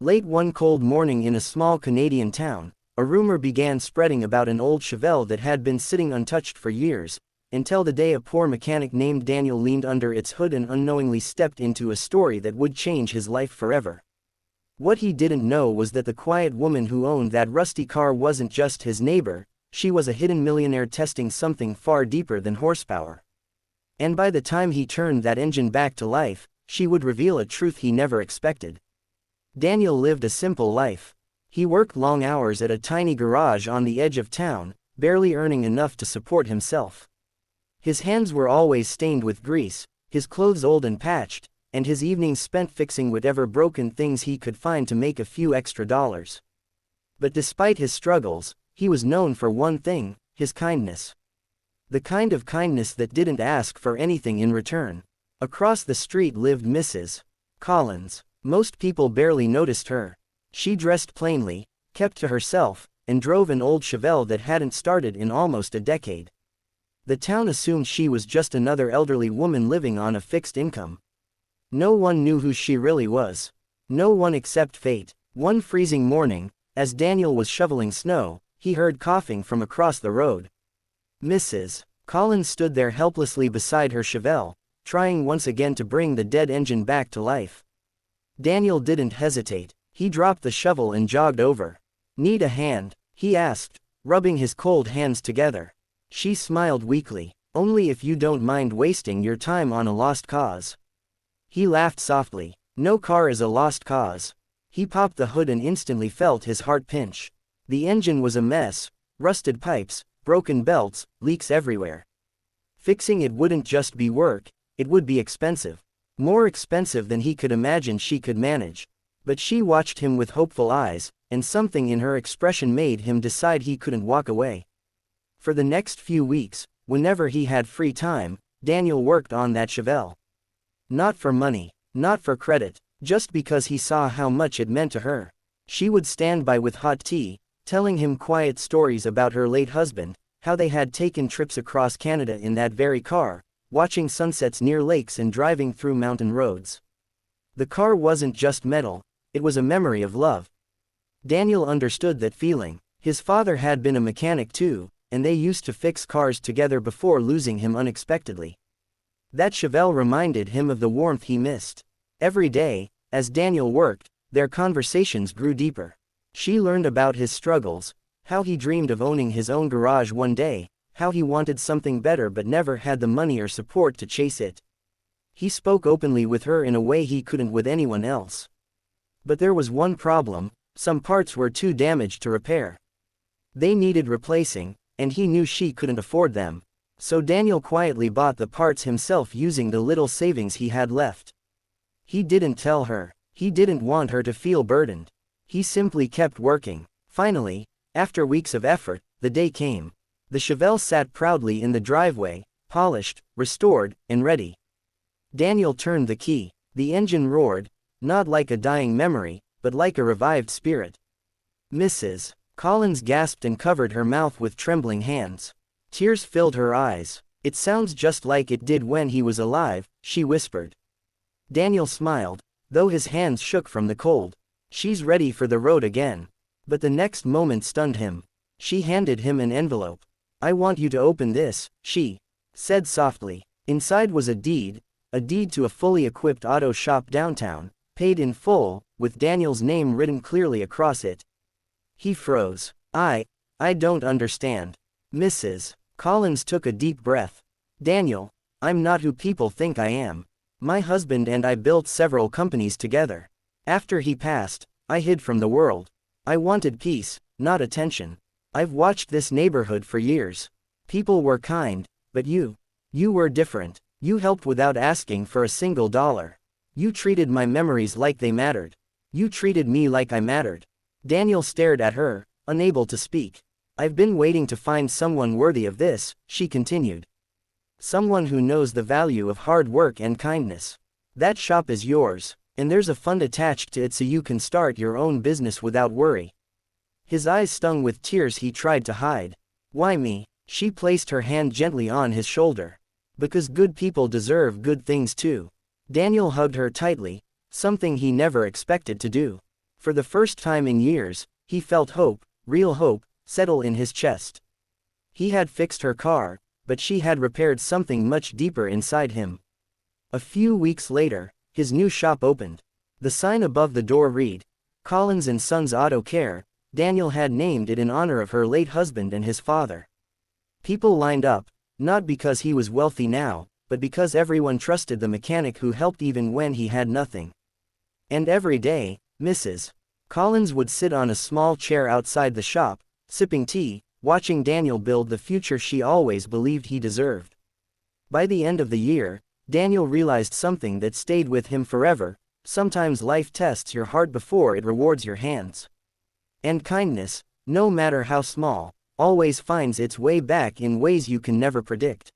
Late one cold morning in a small Canadian town, a rumor began spreading about an old Chevelle that had been sitting untouched for years, until the day a poor mechanic named Daniel leaned under its hood and unknowingly stepped into a story that would change his life forever. What he didn't know was that the quiet woman who owned that rusty car wasn't just his neighbor, she was a hidden millionaire testing something far deeper than horsepower. And by the time he turned that engine back to life, she would reveal a truth he never expected. Daniel lived a simple life. He worked long hours at a tiny garage on the edge of town, barely earning enough to support himself. His hands were always stained with grease, his clothes old and patched, and his evenings spent fixing whatever broken things he could find to make a few extra dollars. But despite his struggles, he was known for one thing: his kindness. The kind of kindness that didn't ask for anything in return. Across the street lived Mrs. Collins. Most people barely noticed her. She dressed plainly, kept to herself, and drove an old Chevelle that hadn't started in almost a decade. The town assumed she was just another elderly woman living on a fixed income. No one knew who she really was. No one except fate. One freezing morning, as Daniel was shoveling snow, he heard coughing from across the road. Mrs. Collins stood there helplessly beside her Chevelle, trying once again to bring the dead engine back to life. Daniel didn't hesitate. He dropped the shovel and jogged over. "Need a hand?" he asked, rubbing his cold hands together. She smiled weakly. "Only if you don't mind wasting your time on a lost cause." He laughed softly. "No car is a lost cause." He popped the hood and instantly felt his heart pinch. The engine was a mess: rusted pipes, broken belts, leaks everywhere. Fixing it wouldn't just be work, it would be expensive. More expensive than he could imagine she could manage. But she watched him with hopeful eyes, and something in her expression made him decide he couldn't walk away. For the next few weeks, whenever he had free time, Daniel worked on that Chevelle. Not for money, not for credit, just because he saw how much it meant to her. She would stand by with hot tea, telling him quiet stories about her late husband, how they had taken trips across Canada in that very car, watching sunsets near lakes and driving through mountain roads. The car wasn't just metal, it was a memory of love. Daniel understood that feeling. His father had been a mechanic too, and they used to fix cars together before losing him unexpectedly. That Chevelle reminded him of the warmth he missed. Every day, as Daniel worked, their conversations grew deeper. She learned about his struggles, how he dreamed of owning his own garage one day, how he wanted something better but never had the money or support to chase it. He spoke openly with her in a way he couldn't with anyone else. But there was one problem: some parts were too damaged to repair. They needed replacing, and he knew she couldn't afford them. So Daniel quietly bought the parts himself using the little savings he had left. He didn't tell her. He didn't want her to feel burdened. He simply kept working. Finally, after weeks of effort, the day came. The Chevelle sat proudly in the driveway, polished, restored, and ready. Daniel turned the key. The engine roared, not like a dying memory, but like a revived spirit. Mrs. Collins gasped and covered her mouth with trembling hands. Tears filled her eyes. "It sounds just like it did when he was alive," she whispered. Daniel smiled, though his hands shook from the cold. "She's ready for the road again." But the next moment stunned him. She handed him an envelope. "I want you to open this," she said softly. Inside was a deed to a fully equipped auto shop downtown, paid in full, with Daniel's name written clearly across it. He froze. I don't understand." Mrs. Collins took a deep breath. "Daniel, I'm not who people think I am. My husband and I built several companies together. After he passed, I hid from the world. I wanted peace, not attention. I've watched this neighborhood for years. People were kind, but you were different. You helped without asking for a single dollar. You treated my memories like they mattered. You treated me like I mattered." Daniel stared at her, unable to speak. "I've been waiting to find someone worthy of this," she continued. "Someone who knows the value of hard work and kindness. That shop is yours, and there's a fund attached to it so you can start your own business without worry." His eyes stung with tears he tried to hide. "Why me?" She placed her hand gently on his shoulder. "Because good people deserve good things too." Daniel hugged her tightly, something he never expected to do. For the first time in years, he felt hope, real hope, settle in his chest. He had fixed her car, but she had repaired something much deeper inside him. A few weeks later, his new shop opened. The sign above the door read, Collins & Sons Auto Care. Daniel had named it in honor of her late husband and his father. People lined up, not because he was wealthy now, but because everyone trusted the mechanic who helped even when he had nothing. And every day, Mrs. Collins would sit on a small chair outside the shop, sipping tea, watching Daniel build the future she always believed he deserved. By the end of the year, Daniel realized something that stayed with him forever: sometimes life tests your heart before it rewards your hands. And kindness, no matter how small, always finds its way back in ways you can never predict.